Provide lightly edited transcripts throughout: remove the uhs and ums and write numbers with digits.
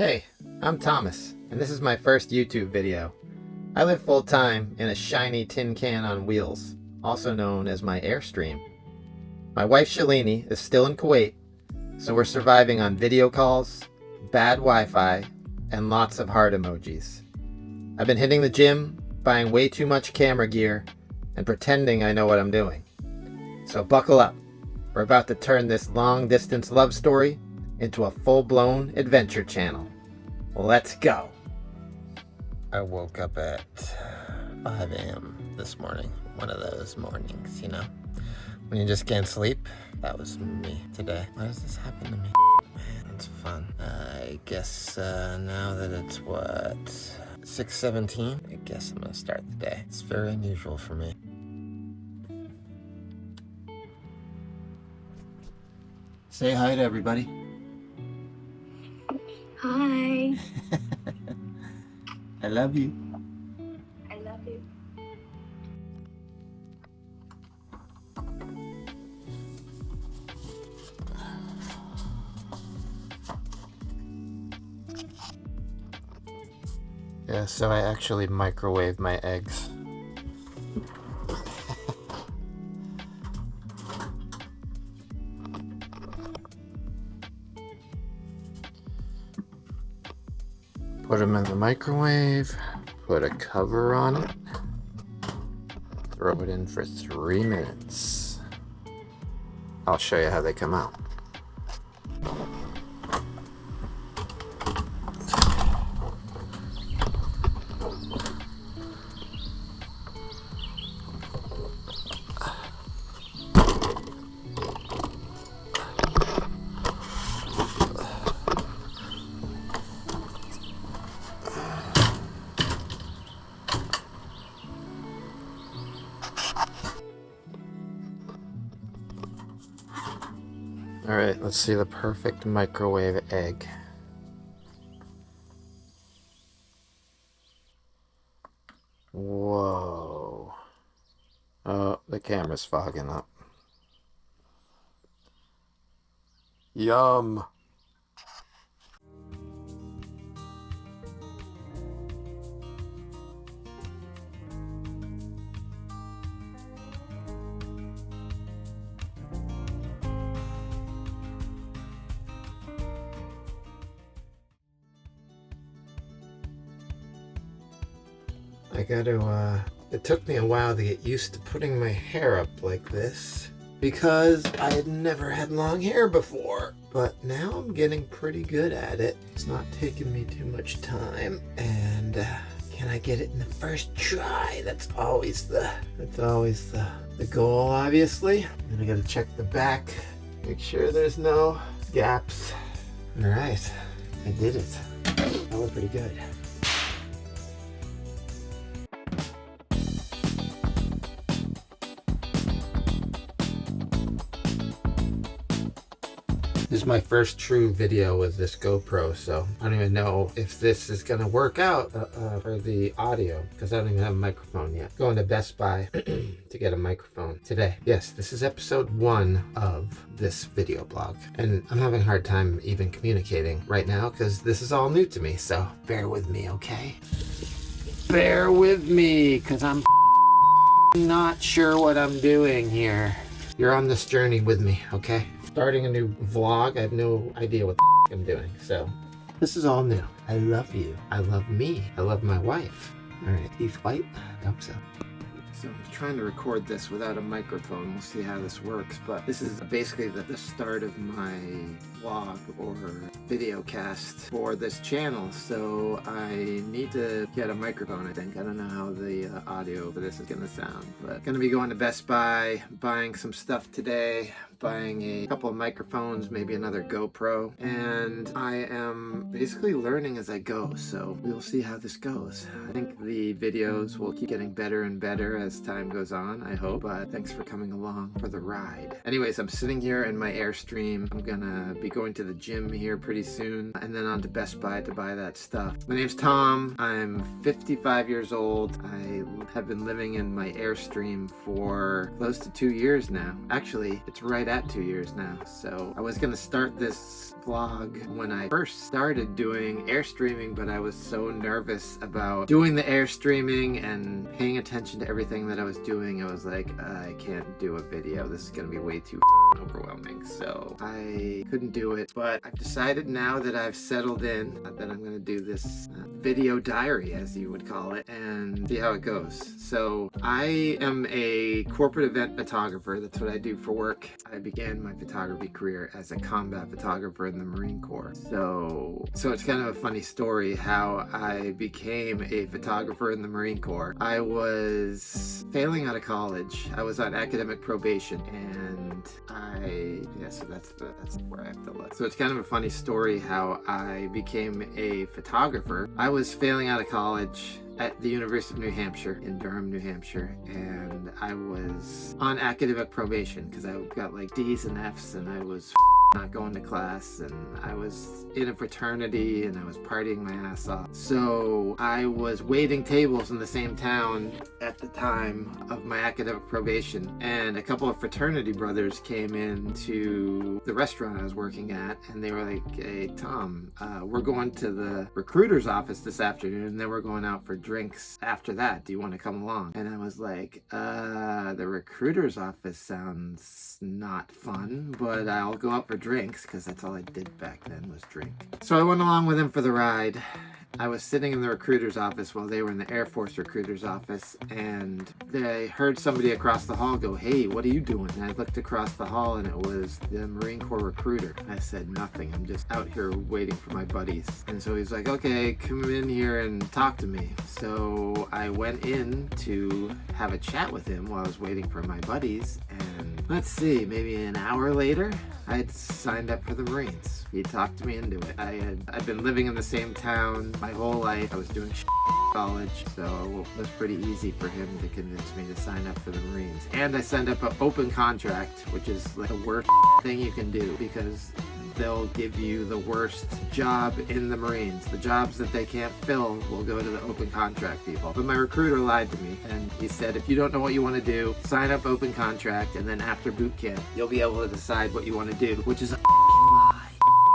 Hey, I'm Thomas, and this is my first YouTube video. I live full-time in a shiny tin can on wheels, also known as my Airstream. My wife Shalini is still in Kuwait, so we're surviving on video calls, bad Wi-Fi, and lots of heart emojis. I've been hitting the gym, buying way too much camera gear, and pretending I know what I'm doing. So buckle up. We're about to turn this long-distance love story into a full-blown adventure channel. Let's go. I woke up at 5 a.m. this morning. One of those mornings, you know, when you just can't sleep. That was me today. Why does this happen to me? Man, it's fun. I guess now that it's what, 6:17, I guess I'm gonna start the day. It's very unusual for me. Say hi to everybody. Hi. I love you. I love you. Yeah, so I actually microwave my eggs. Put them in the microwave, put a cover on it, throw it in for 3 minutes. I'll show you how they come out. All right, let's see the perfect microwave egg. Whoa. Oh, the camera's fogging up. Yum. I gotta, it took me a while to get used to putting my hair up like this because I had never had long hair before. But now I'm getting pretty good at it. It's not taking me too much time. And can I get it in the first try? That's always the goal, obviously. And I gotta check the back, make sure there's no gaps. All right, I did it. That was pretty good. This is my first true video with this GoPro, so I don't even know if this is gonna work out for the audio because I don't even have a microphone yet. Going to Best Buy to get a microphone today. Yes, this is episode 1 of this video blog, and I'm having a hard time even communicating right now because this is all new to me, so bear with me, okay? Bear with me, because I'm not sure what I'm doing here. You're on this journey with me, okay? Starting a new vlog, I have no idea what the I'm doing, so this is all new. I love you. I love me. I love my wife. All right, teeth white? I hope so. So I'm trying to record this without a microphone. We'll see how this works, but this is basically the start of my vlog or video cast for this channel, so I need to get a microphone, I think. I don't know how the audio for this is gonna sound, but gonna be going to Best Buy, buying some stuff today, buying a couple of microphones, maybe another GoPro, and I am basically learning as I go, so we'll see how this goes. I think the videos will keep getting better and better as time goes on, I hope, but thanks for coming along for the ride. Anyways, I'm sitting here in my Airstream. I'm gonna be going to the gym here pretty soon, and then on to Best Buy to buy that stuff. My name's Tom. I'm 55 years old. I have been living in my Airstream for close to 2 years now. Actually, it's right at 2 years now. So I was gonna start this vlog when I first started doing Airstreaming, but I was so nervous about doing the Airstreaming and paying attention to everything that I was doing. I was like, I can't do a video. This is gonna be way too overwhelming. So I couldn't do it, but I've decided now that I've settled in that I'm gonna do this video diary, as you would call it, and see how it goes. So I am a corporate event photographer. That's what I do for work. I began my photography career as a combat photographer in the Marine Corps. So it's kind of a funny story how I became a photographer in the Marine Corps. I was failing out of college. I was on academic probation, and so that's where I have to look. So it's kind of a funny story how I became a photographer. I was failing out of college at the University of New Hampshire in Durham, New Hampshire, and I was on academic probation because I got like D's and F's, and I was not going to class, and I was in a fraternity, and I was partying my ass off. So I was waiting tables in the same town at the time of my academic probation, and a couple of fraternity brothers came into the restaurant I was working at, and they were like, hey Tom, we're going to the recruiter's office this afternoon, and then we're going out for drinks after that. Do you want to come along? And I was like, the recruiter's office sounds not fun, but I'll go out for drinks, because that's all I did back then was drink. So I went along with him for the ride. I was sitting in the recruiter's office while they were in the Air Force recruiter's office, and they heard somebody across the hall go, hey, what are you doing? And I looked across the hall, and it was the Marine Corps recruiter. I said, nothing. I'm just out here waiting for my buddies. And so he's like, okay, come in here and talk to me. So I went in to have a chat with him while I was waiting for my buddies, and let's see, maybe an hour later, I had signed up for the Marines. He talked me into it. I'd been living in the same town my whole life. I was doing college, so it was pretty easy for him to convince me to sign up for the Marines. And I signed up an open contract, which is like the worst thing you can do, because they'll give you the worst job in the Marines. The jobs that they can't fill will go to the open contract people. But my recruiter lied to me, and he said, if you don't know what you want to do, sign up open contract, and then after boot camp, you'll be able to decide what you want to do, which is a lie.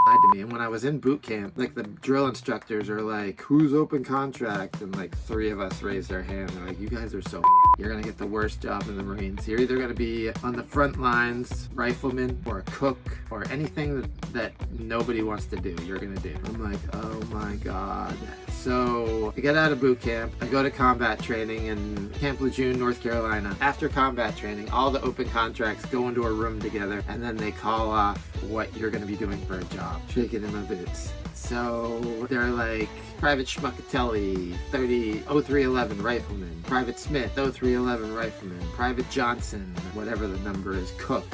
Lied to me. And when I was in boot camp, like the drill instructors are like, who's open contract? And like 3 of us raised our hand. They're like, you guys are so you're gonna get the worst job in the Marines. You're either gonna be on the front lines, rifleman, or a cook, or anything that nobody wants to do, you're gonna do. I'm like, oh my God. So I get out of boot camp, I go to combat training in Camp Lejeune, North Carolina. After combat training, all the open contracts go into a room together, and then they call off what you're gonna be doing for a job. Shaking in my boots. So they're like, Private Schmuckatelli, 0311 rifleman, Private Smith, 0311 rifleman, Private Johnson, whatever the number is, cook,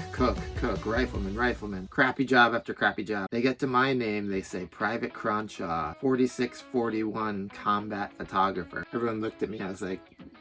rifleman, crappy job after crappy job. They get to my name, they say Private Cronshaw, 4641 combat photographer. Everyone looked at me, I was like,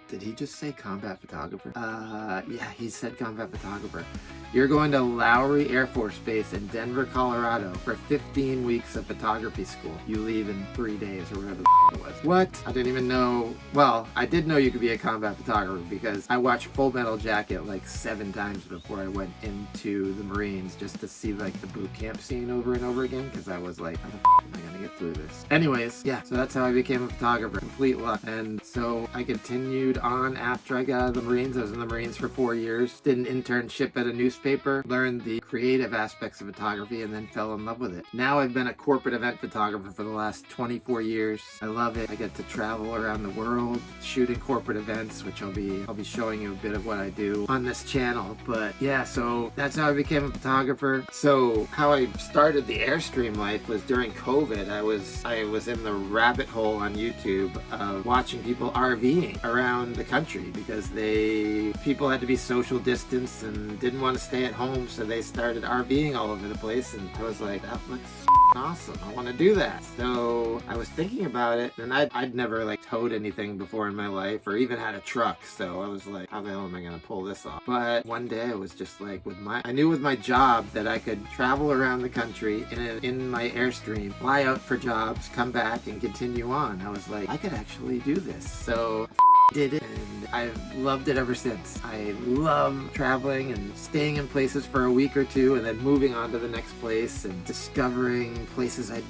did he just say combat photographer? Yeah, he said combat photographer. You're going to Lowry Air Force Base in Denver, Colorado for 15 weeks of photography school. You leave in 3 days or whatever the it was. What? I didn't even know. Well, I did know you could be a combat photographer because I watched Full Metal Jacket like 7 times before I went into the Marines just to see like the boot camp scene over and over again, because I was like, how the am I gonna get through this? Anyways, yeah, so that's how I became a photographer. Complete luck. And so I continued on after I got out of the Marines. I was in the Marines for 4 years, did an internship at a newspaper, learned the creative aspects of photography, and then fell in love with it. Now I've been a corporate event photographer for the last 24 years. I love it. I get to travel around the world shooting corporate events, which I'll be showing you a bit of what I do on this channel. But yeah, so that's how I became a photographer. So how I started the Airstream life was during COVID. I was in the rabbit hole on YouTube of watching people RVing around the country because people had to be social distanced and didn't want to stay at home, so they started RVing all over the place, and I was like, that looks awesome, I want to do that. So I was thinking about it, and I'd never like towed anything before in my life or even had a truck, so I was like, how the hell am I gonna pull this off? But one day I was just like, I knew with my job that I could travel around the country in my Airstream, fly out for jobs, come back and continue on. I was like, I could actually do this. So did it, and I've loved it ever since. I love traveling and staying in places for a week or two and then moving on to the next place and discovering places I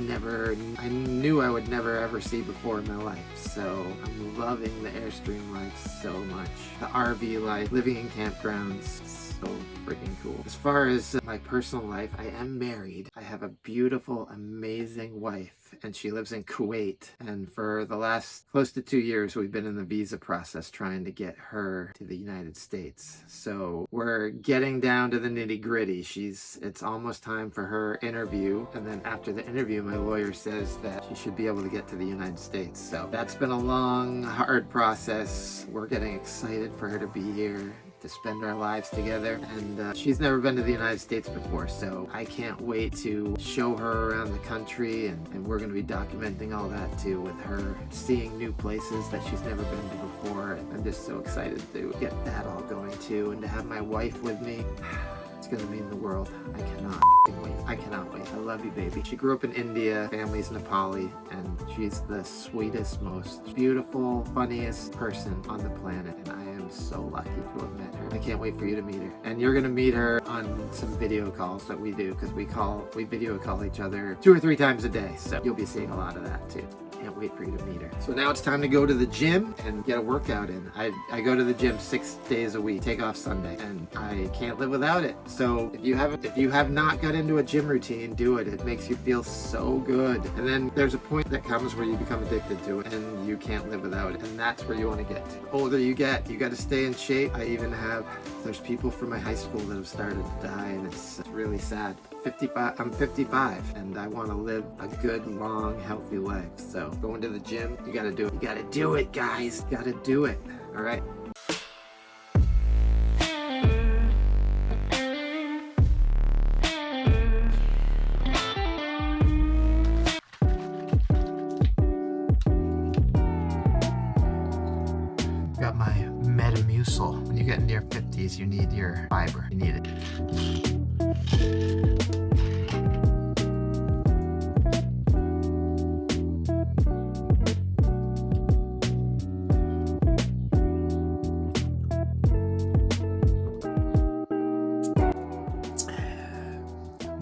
knew I would never ever see before in my life. So I'm loving the Airstream life so much. The RV life, living in campgrounds, so freaking cool. As far as my personal life, I am married. I have a beautiful, amazing wife, and she lives in Kuwait. And for the last close to 2 years, we've been in the visa process trying to get her to the United States. So we're getting down to the nitty gritty. It's almost time for her interview. And then after the interview, my lawyer says that she should be able to get to the United States. So that's been a long, hard process. We're getting excited for her to be here, to spend our lives together, and she's never been to the United States before, so I can't wait to show her around the country, and we're going to be documenting all that too, with her seeing new places that she's never been to before. And I'm just so excited to get that all going too, and to have my wife with me. It's gonna mean the world. I cannot wait. I cannot wait. I love you, baby. She grew up in India, family's Nepali, and she's the sweetest, most beautiful, funniest person on the planet, and I am so lucky to have met her. I can't wait for you to meet her. And you're gonna meet her on some video calls that we do, because we video call each other 2 or 3 times a day, so you'll be seeing a lot of that too. Can't wait for you to meet her. So now it's time to go to the gym and get a workout in. I go to the gym 6 days a week, take off Sunday, and I can't live without it. So if you have not got into a gym routine, do it. It makes you feel so good. And then there's a point that comes where you become addicted to it and you can't live without it. And that's where you want to get to. The older you get, you got to stay in shape. There's people from my high school that have started to die, and it's really sad. I'm 55 and I want to live a good, long, healthy life. So going to the gym, you got to do it. You got to do it, guys. You got to do it. All right. Got my Metamucil. When you get into your 50s, you need your fiber. You need it.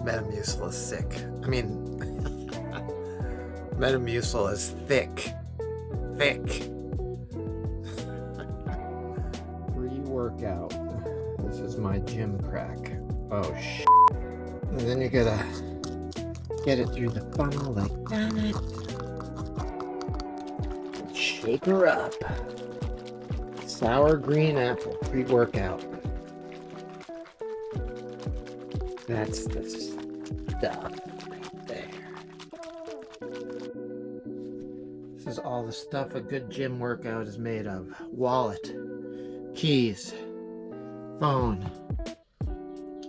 Metamucil is sick. I mean, Metamucil is thick. Pre-workout. This is my gym crack. Oh shit. And then you gotta get it through the funnel like that. Shake her up. Sour green apple pre-workout. That's the stuff right there. This is all the stuff a good gym workout is made of. Wallet, keys, phone.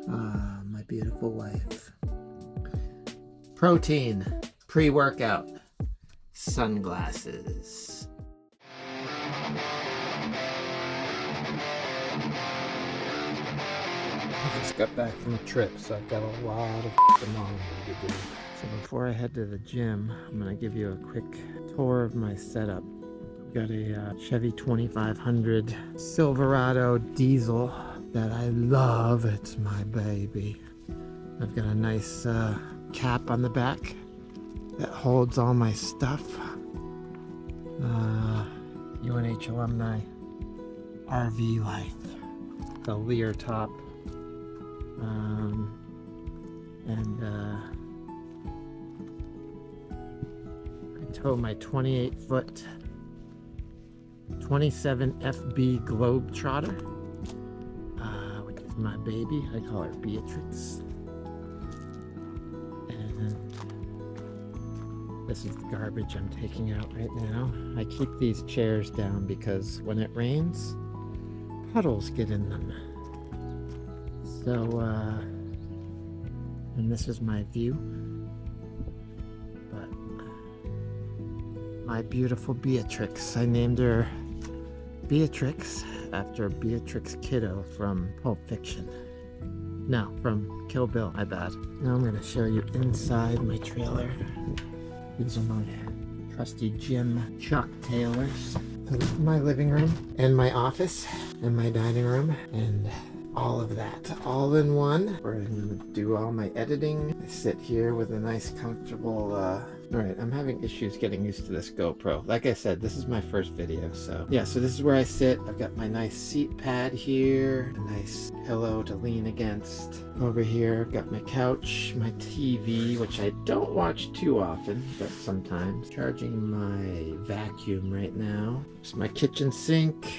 My beautiful wife. Protein, pre-workout, sunglasses. I just got back from a trip, so I've got a lot of laundry to do. So before I head to the gym, I'm going to give you a quick tour of my setup. I've got a Chevy 2500 Silverado diesel that I love. It's my baby. I've got a nice cap on the back that holds all my stuff. UNH alumni RV life. The Lear top. I tow my 28-foot 27 FB Globetrotter, which is my baby. I call her Beatrix. And this is the garbage I'm taking out right now. I keep these chairs down because when it rains, puddles get in them. So, and this is my view. But my beautiful Beatrix, I named her Beatrix after Beatrix Kiddo from Pulp Fiction. No, from Kill Bill, my bad. Now I'm going to show you inside my trailer. These are my trusty Jim Chuck Taylors. my living room and my office and my dining room and all of that all in one, where I'm gonna do all my editing. I sit here with a nice comfortable alright, I'm having issues getting used to this GoPro. Like I said, this is my first video, so yeah, so this is where I sit. I've got my nice seat pad here, a nice pillow to lean against. Over here I've got my couch, my TV, which I don't watch too often, but sometimes. Charging my vacuum right now. It's my kitchen sink.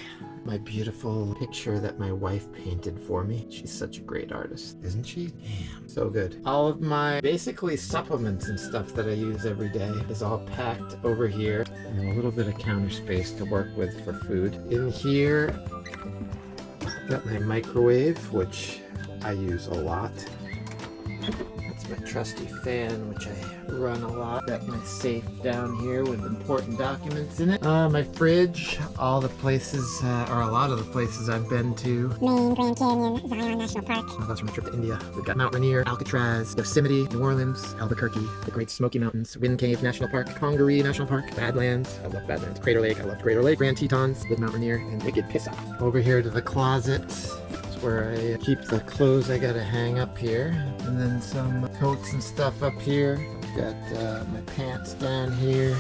My beautiful picture that my wife painted for me. She's such a great artist, isn't she? Damn, so good. All of my basically supplements and stuff that I use every day is all packed over here. And a little bit of counter space to work with for food. In here, I've got my microwave, which I use a lot. That's my trusty fan, which I run a lot. Got my safe down here with important documents in it. My fridge, all the places, or a lot of the places I've been to. Maine, Grand Canyon, Zion National Park. That's from my trip to India. We've got Mount Rainier, Alcatraz, Yosemite, New Orleans, Albuquerque, the Great Smoky Mountains, Wind Cave National Park, Congaree National Park, Badlands, I love Badlands, Crater Lake, I love Crater Lake, Grand Tetons, with Mount Rainier, and Wicked Pissa. Over here to the closet, where I keep the clothes I gotta hang up here, and then some coats and stuff up here. I've got my pants down here.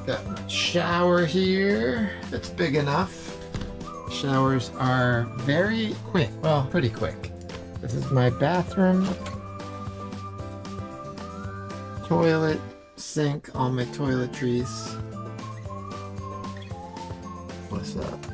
Got my shower here. It's big enough. Showers are very quick. Well, pretty quick. This is my bathroom. Toilet, sink, all my toiletries. What's up?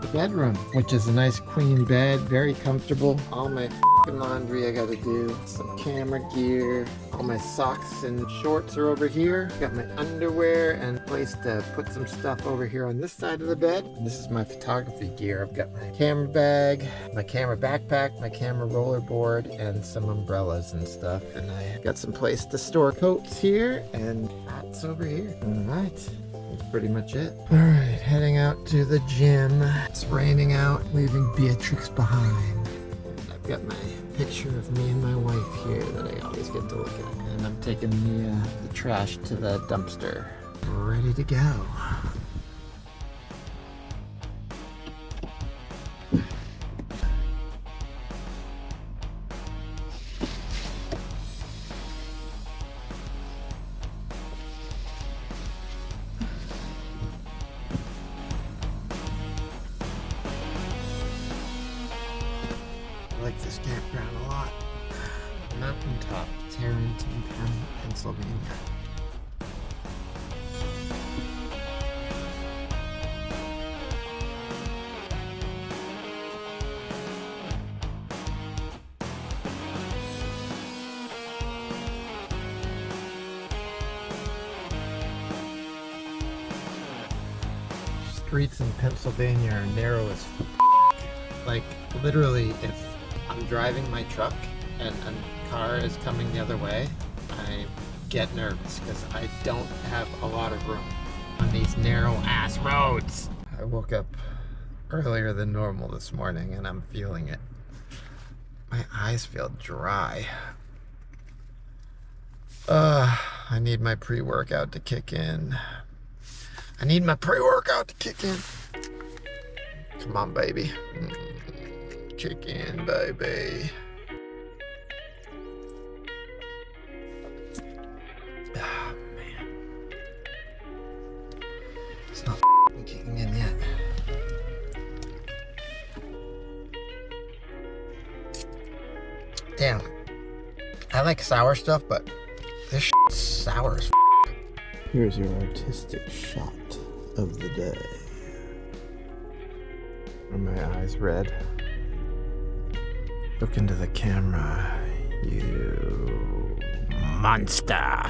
The bedroom, which is a nice queen bed, very comfortable. All my laundry I gotta do, some camera gear, all my socks and shorts are over here. Got my underwear and a place to put some stuff over here on this side of the bed. And this is my photography gear. I've got my camera bag, my camera backpack, my camera rollerboard, and some umbrellas and stuff. And I got some place to store coats here and hats over here. All right. That's pretty much it. All right, heading out to the gym. It's raining out, leaving Beatrix behind. And I've got my picture of me and my wife here that I always get to look at. And I'm taking the trash to the dumpster. Ready to go. I like this campground a lot. Mountaintop, Tarrantine, Pennsylvania. Streets in Pennsylvania are narrow as like literally if I'm driving my truck and a car is coming the other way, I get nervous because I don't have a lot of room on these narrow ass roads. I woke up earlier than normal this morning and I'm feeling it. My eyes feel dry. I need my pre-workout to kick in. I need my pre-workout to kick in. Come on, baby. Kick in, baby. Ah, man. It's not kicking in yet. Damn. I like sour stuff, but this shit's sour as f***. Here's your artistic shot of the day. Are my eyes red? Look into the camera, you monster.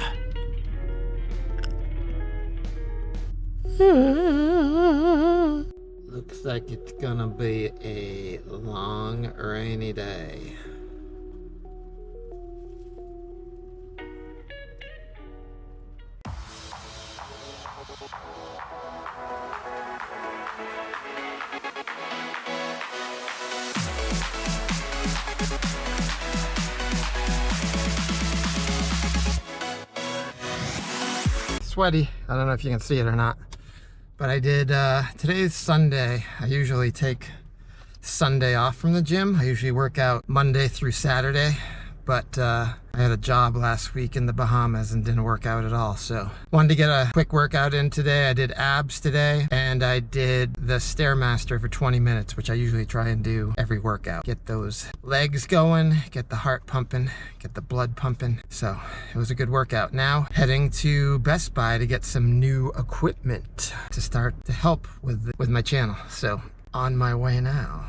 Looks like it's gonna be a long, rainy day. Sweaty. I don't know if you can see it or not. But I did, today's Sunday. I usually take Sunday off from the gym. I usually work out Monday through Saturday. But I had a job last week in the Bahamas and didn't work out at all. So wanted to get a quick workout in today. I did abs today and I did the Stairmaster for 20 minutes, which I usually try and do every workout. Get those legs going, get the heart pumping, get the blood pumping. So it was a good workout. Now heading to Best Buy to get some new equipment to start to help with my channel. So on my way now.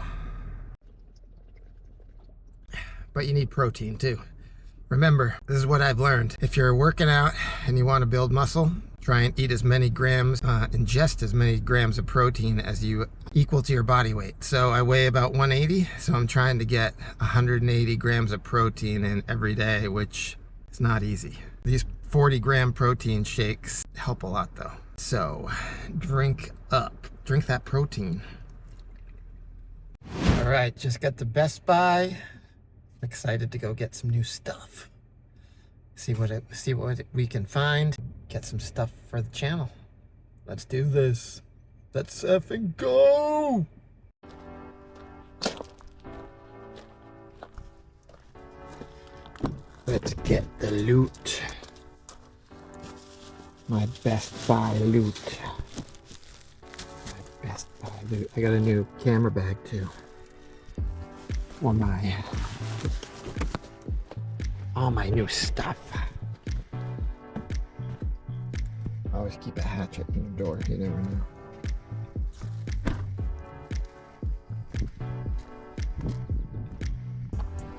But you need protein too. Remember, this is what I've learned. If you're working out and you want to build muscle, try and eat as many grams, ingest as many grams of protein as you equal to your body weight. So I weigh about 180, so I'm trying to get 180 grams of protein in every day, which is not easy. These 40-gram protein shakes help a lot though. So drink up, drink that protein. All right, just got to Best Buy. Excited to go get some new stuff. See what we can find. Get some stuff for the channel. Let's do this. Let's effing go! Let's get the loot. My Best Buy loot. My Best Buy loot. I got a new camera bag too. For all my new stuff. Always keep a hatchet in the door, you never know.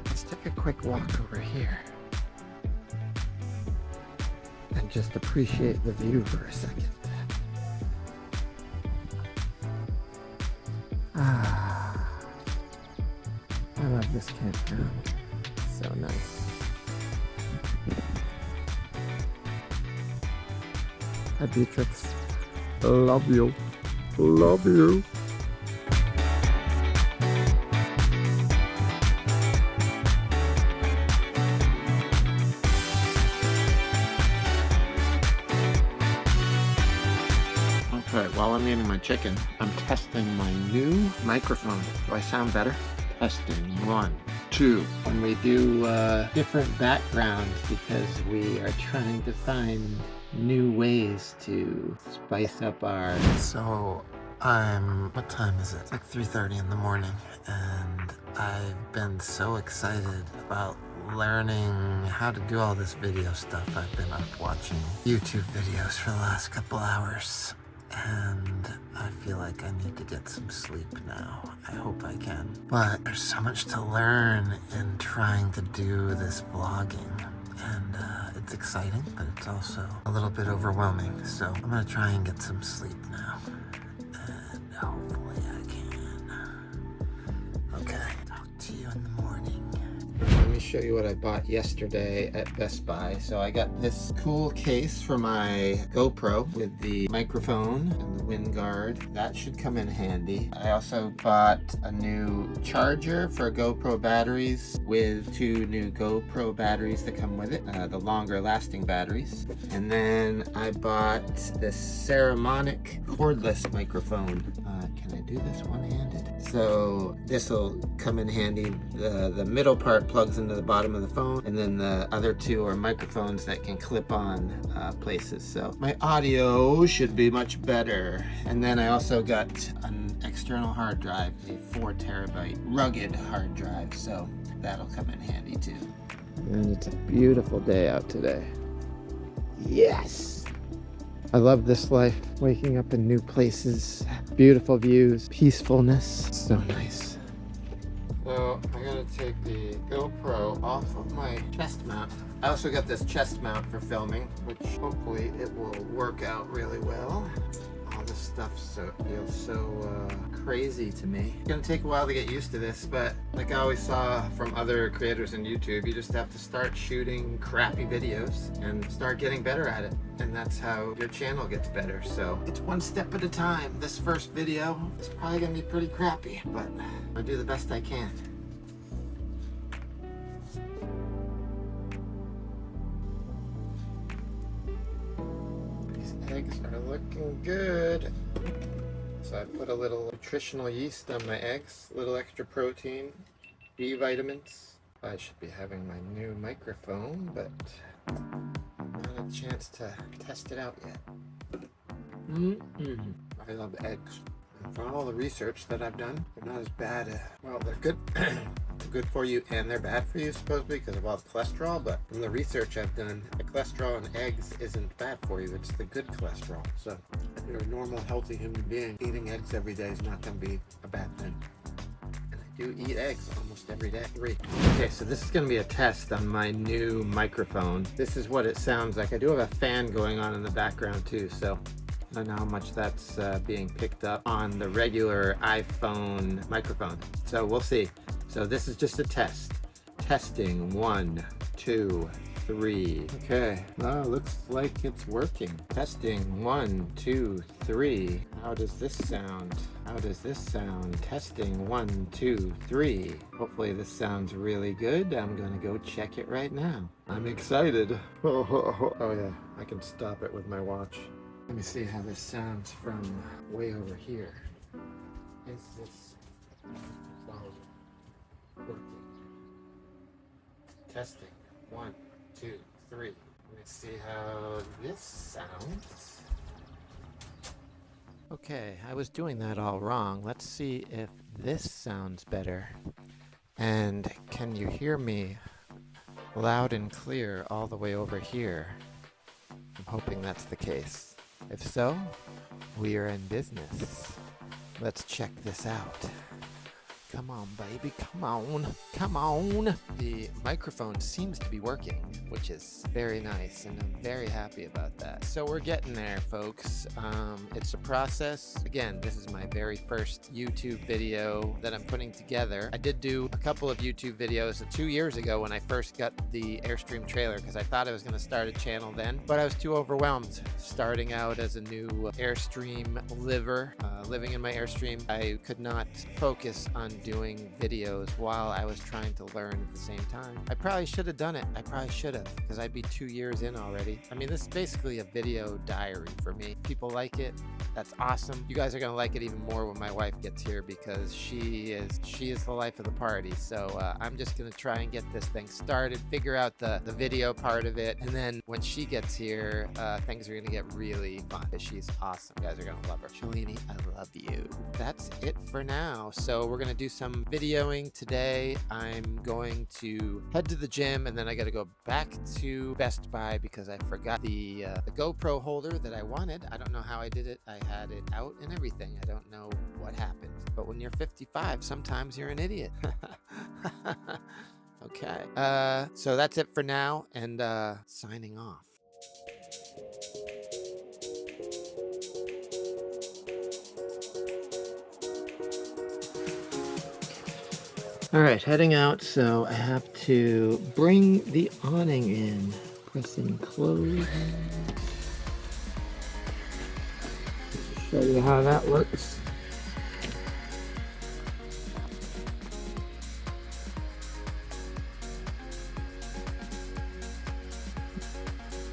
Let's take a quick walk over here and just appreciate the view for a second. I love this campground. So nice. Hi Beatrix. Love you. Love you. Okay, while I'm eating my chicken, I'm testing my new microphone. Do I sound better? Testing. 1, 2. And we do different backgrounds because we are trying to find new ways to spice up our... So what time is it? It's like 3:30 in the morning and I've been so excited about learning how to do all this video stuff. I've been up watching YouTube videos for the last couple hours. And I feel like I need to get some sleep now. I hope I can. But there's so much to learn in trying to do this vlogging. And it's exciting, but it's also a little bit overwhelming. So I'm gonna try and get some sleep now. And hopefully I can. Okay, talk to you in the morning. Let me show you what I bought yesterday at Best Buy. So I got this cool case for my GoPro with the microphone and the wind guard. That should come in handy. I also bought a new charger for GoPro batteries with 2 new GoPro batteries that come with it, the longer lasting batteries. And then I bought this Ceremonic cordless microphone. Can I do this one-handed? So this will come in handy. The middle part plugs into the bottom of the phone, and then the other 2 are microphones that can clip on places. So my audio should be much better. And then I also got an external hard drive, a 4 terabyte rugged hard drive. So that'll come in handy too. And it's a beautiful day out today. Yes! I love this life, waking up in new places, beautiful views, peacefulness. So nice. So I'm gonna take the GoPro off of my chest mount. I also got this chest mount for filming, which hopefully it will work out really well. All this stuff feels so crazy to me. It's gonna take a while to get used to this, but like I always saw from other creators on YouTube, you just have to start shooting crappy videos and start getting better at it. And that's how your channel gets better. So it's one step at a time. This first video is probably gonna be pretty crappy, but I'll do the best I can. These eggs are looking good. So I put a little nutritional yeast on my eggs, a little extra protein, B vitamins. I should be having my new microphone, but not a chance to test it out yet. I love eggs. And for all the research that I've done, they're not as bad. Well, they're good. They're good for you and they're bad for you supposedly because of all the cholesterol, but from the research I've done, the cholesterol in eggs isn't bad for you. It's the good cholesterol. So if you're a normal, healthy human being, eating eggs every day is not going to be a bad thing. And I do eat eggs almost every day. Okay, so this is going to be a test on my new microphone. This is what it sounds like. I do have a fan going on in the background too, so I don't know how much that's being picked up on the regular iPhone microphone. So we'll see. So this is just a test. Testing 1, 2, 3. Okay, well, looks like it's working. Testing 1, 2, 3. How does this sound? How does this sound? Testing 1, 2, 3. Hopefully this sounds really good. I'm gonna go check it right now. I'm excited. Oh yeah, I can stop it with my watch. Let me see how this sounds from way over here. Is this working? Testing 1, 2, 3. Let me see how this sounds. Okay, I was doing that all wrong. Let's see if this sounds better. And can you hear me loud and clear all the way over here? I'm hoping that's the case. If so, we are in business. Let's check this out. Come on, baby, come on, come on. The microphone seems to be working, which is very nice, and I'm very happy about that. So we're getting there, folks. It's a process. Again, this is my very first YouTube video that I'm putting together. I did do a couple of YouTube videos 2 years ago when I first got the Airstream trailer, because I thought I was going to start a channel then, but I was too overwhelmed starting out as a new Airstream living in my Airstream. I could not focus on doing videos while I was trying to learn at the same time. I probably should have done it. I probably should have, because I'd be 2 years in already. I mean, this is basically a video diary for me. People like it. That's awesome. You guys are gonna like it even more when my wife gets here, because she is the life of the party. So I'm just gonna try and get this thing started, figure out the video part of it, and then when she gets here, things are gonna get really fun. She's awesome. You guys are gonna love her. Shalini, I love you. That's it for now. So we're gonna do some videoing today. I'm going to head to the gym, and then I gotta go back to Best Buy because I forgot the GoPro holder that I wanted. I don't know how I did it. I had it out and everything. I don't know what happened. But when you're 55, sometimes you're an idiot. Okay. So that's it for now, and signing off. All right, heading out, so I have to bring the awning in. Pressing close. Show you how that works.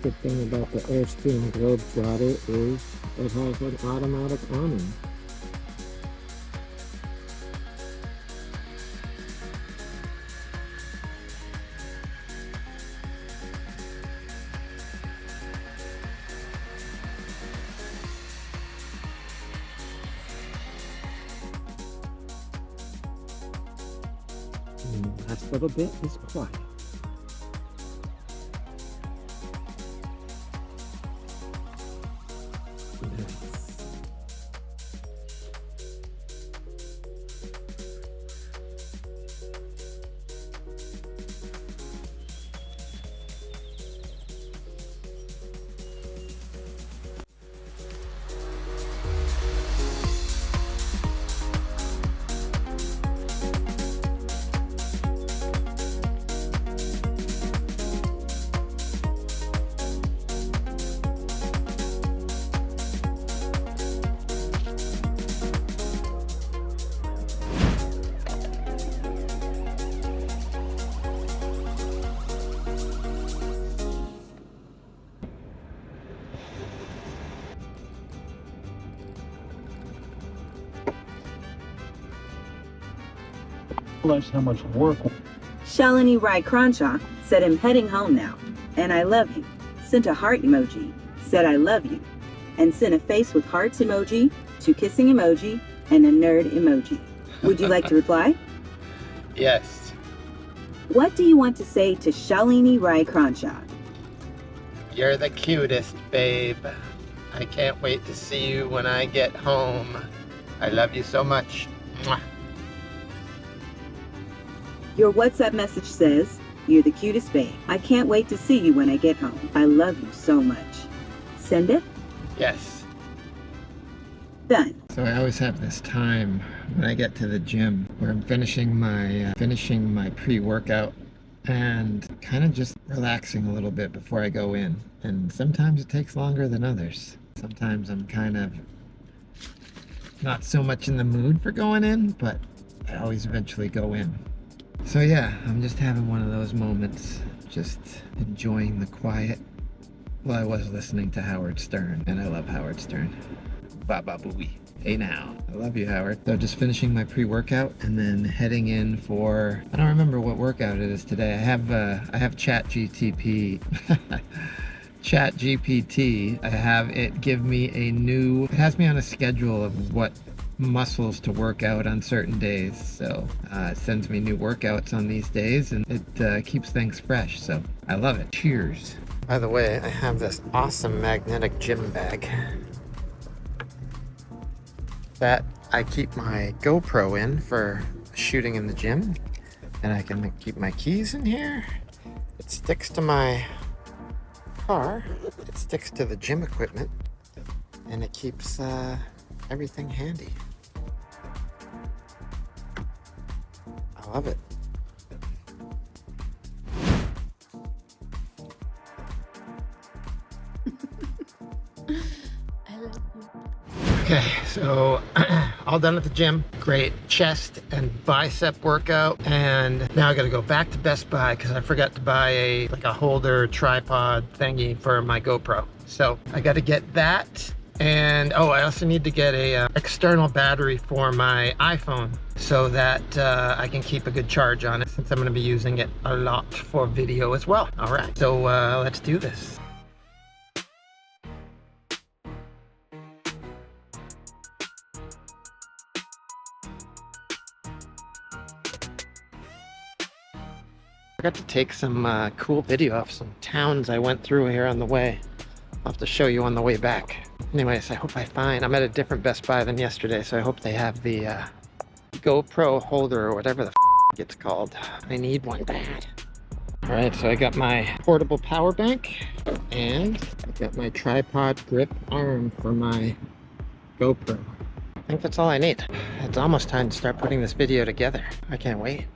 Good thing about the Airstream Globetrotter is it has an automatic awning. And the last little bit is quiet. realize how much work. Shalini Rai Cronshaw said I'm heading home now, and I love you. Sent a heart emoji, said I love you, and sent a face with hearts emoji, 2 kissing emoji, and a nerd emoji. Would you like to reply? Yes. What do you want to say to Shalini Rai Cronshaw? You're the cutest, babe. I can't wait to see you when I get home. I love you so much. Mwah. Your WhatsApp message says, you're the cutest babe. I can't wait to see you when I get home. I love you so much. Send it? Yes. Done. So I always have this time when I get to the gym where I'm finishing my pre-workout and kind of just relaxing a little bit before I go in. And sometimes it takes longer than others. Sometimes I'm kind of not so much in the mood for going in, but I always eventually go in. So yeah, I'm just having one of those moments, just enjoying the quiet. Well, I was listening to Howard Stern, and I love Howard Stern. Baba booey. Hey now. I love you, Howard. So just finishing my pre-workout and then heading in for, I don't remember what workout it is today. I have ChatGPT. ChatGPT. I have it give me it has me on a schedule of what muscles to work out on certain days. So it sends me new workouts on these days, and it keeps things fresh. So I love it. Cheers. By the way, I have this awesome magnetic gym bag that I keep my GoPro in for shooting in the gym, and I can keep my keys in here. It sticks to my car, it sticks to the gym equipment, and it keeps everything handy. I love it. I love you. Okay, so all done at the gym. Great chest and bicep workout, and now I gotta go back to Best Buy because I forgot to buy a holder tripod thingy for my GoPro. So I gotta get that, and oh, I also need to get a external battery for my iPhone so that I can keep a good charge on it, since I'm gonna be using it a lot for video as well. All right, so let's do this. I got to take some cool video of some towns I went through here on the way. I'll have to show you on the way back. Anyways, I hope I'm at a different Best Buy than yesterday, so I hope they have the GoPro holder or whatever the it's called. I need one bad. Alright, so I got my portable power bank, and I got my tripod grip arm for my GoPro. I think that's all I need. It's almost time to start putting this video together. I can't wait.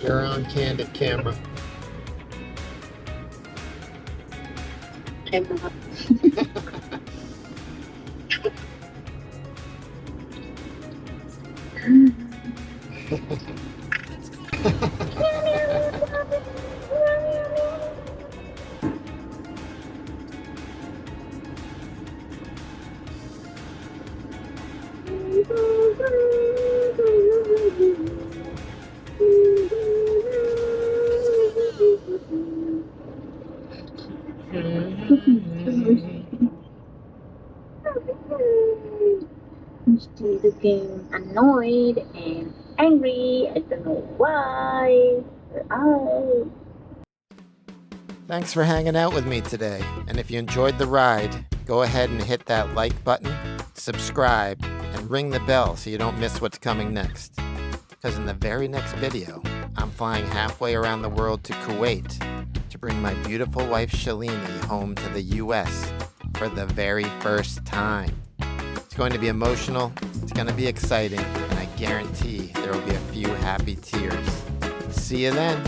You're on candid camera. seems to be looking annoyed and angry. I don't know why. Oh. Thanks for hanging out with me today. And if you enjoyed the ride, go ahead and hit that like button, subscribe, and ring the bell so you don't miss what's coming next. Because in the very next video, I'm flying halfway around the world to Kuwait to bring my beautiful wife Shalini home to the US for the very first time. It's going to be emotional, it's going to be exciting, and I guarantee there will be a few happy tears. See you then.